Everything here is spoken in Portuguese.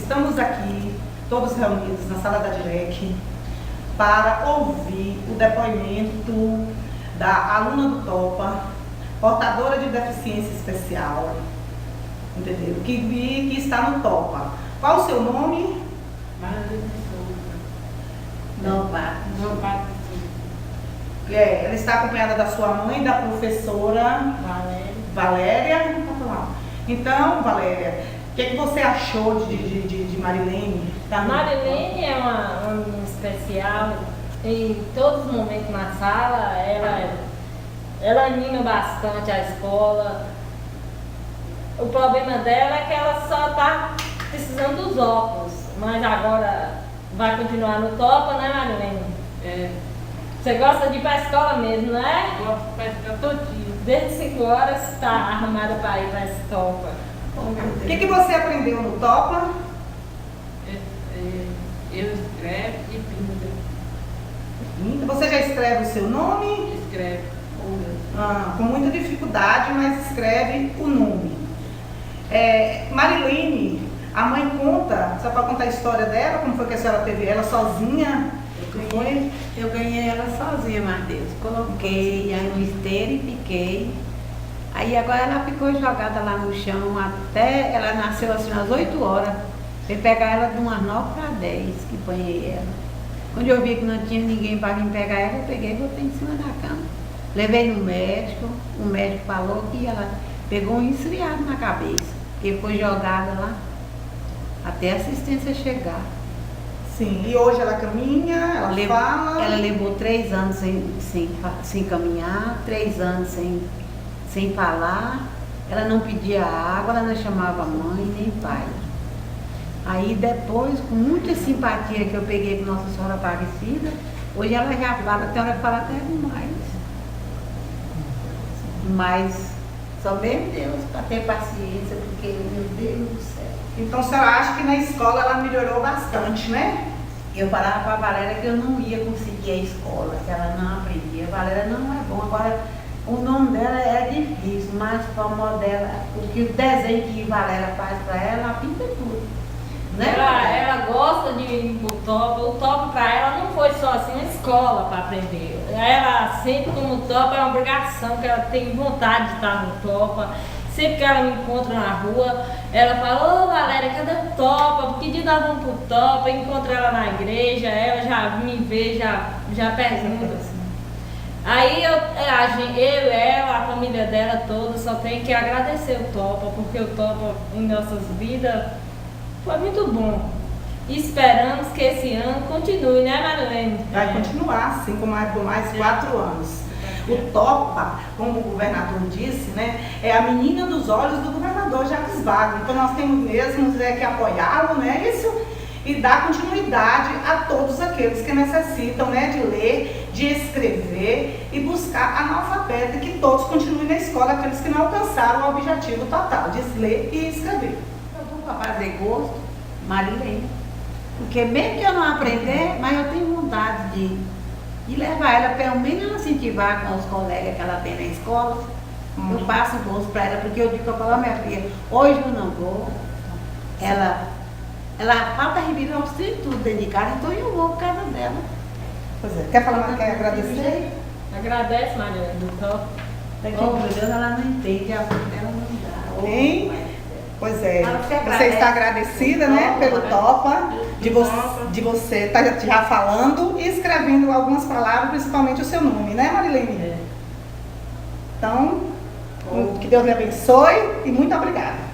Estamos aqui, todos reunidos na sala da DIREC, para ouvir o depoimento da aluna do TOPA, portadora de deficiência especial, entendeu? Que está no TOPA. Qual o seu nome? Marlene Souza. Novato. Ela está acompanhada da sua mãe, da professora Valéria. Então, Valéria, o que você achou de Marilene? Marilene é uma especial em todos os momentos na sala. Ela anima bastante a escola. O problema dela é que ela só está precisando dos óculos, mas agora vai continuar no TOPA, né, Marilene? Você gosta de ir para a escola mesmo, não é? Gosto de pescar todo dia. Desde 5 horas está arrumada para ir para esse TOPA. O que você aprendeu no TOPA? Eu escrevo e pinto. Você já escreve o seu nome? Escreve. Com muita dificuldade, mas escreve o nome. Marilene, a mãe conta, você pode contar a história dela? Como foi que a senhora teve ela sozinha? Eu ganhei ela sozinha, Matheus. Coloquei aí no esteiro e piquei. Aí agora ela ficou jogada lá no chão até ela nasceu assim às 8 horas. Fui pegar ela de umas 9 para 10 que banhei ela. Quando eu vi que não tinha ninguém para vir pegar ela, eu peguei e botei em cima da cama. Levei no médico, o médico falou que ela pegou um resfriado na cabeça, que foi jogada lá até a assistência chegar. Sim, e hoje ela caminha, ela fala? Ela levou 3 anos sem caminhar, 3 anos sem falar. Ela não pedia água, ela não chamava mãe nem pai. Aí depois, com muita simpatia que eu peguei com Nossa Senhora Aparecida, hoje ela já fala, tem hora que fala até demais. Mas só mesmo Deus para ter paciência, porque, meu Deus do céu. Então a senhora acha que na escola ela melhorou bastante, né? Eu falava para a Valéria que eu não ia conseguir a escola, que ela não aprendia. A Valéria não é bom. Agora, o nome dela é difícil, mas o amor dela, porque o desenho que a Valéria faz para ela, ela pinta tudo. Né? Ela gosta de ir pro TOPA. O TOPA para ela não foi só assim uma escola para aprender. Ela sempre como o TOPA é uma obrigação, que ela tem vontade de estar no TOPA. Sempre que ela me encontra na rua, ela fala: ô Valéria, cadê o TOPA? Que dia nós vamos pro TOPA? Encontro ela na igreja, ela já me vê, já pergunta assim. Aí ela, a família dela toda, só tem que agradecer o TOPA, porque o TOPA em nossas vidas foi muito bom. E esperamos que esse ano continue, né, Marilene? Vai continuar, assim, por mais 4 anos. O TOPA, como o governador disse, né, é a menina dos olhos do governador Jacques Wagner. Então nós temos mesmo que apoiá-lo, né, e dar continuidade a todos aqueles que necessitam, né, de ler, de escrever e buscar analfabeta, que todos continuem na escola, aqueles que não alcançaram o objetivo total de ler e escrever. Eu vou fazer gosto, Marilene, porque mesmo que eu não aprender, mas eu tenho vontade de levar ela, pelo menos ela incentivar com os colegas que ela tem na escola. Eu passo gosto para ela, porque eu digo que eu falo: minha filha, hoje eu não vou. Ela falta revirar os treinos tudo dentro de casa, então eu vou por causa dela. Pois é, quer falar, quer agradecer? Agradece, Marilene, do TOPA. Oh, meu Deus, ela não entende, a voz dela não dá. Hein? Pois é, você está agradecida, né, pelo TOPA, de você estar já falando e escrevendo algumas palavras, principalmente o seu nome, né, Marilene? Então, que Deus lhe abençoe e muito obrigada.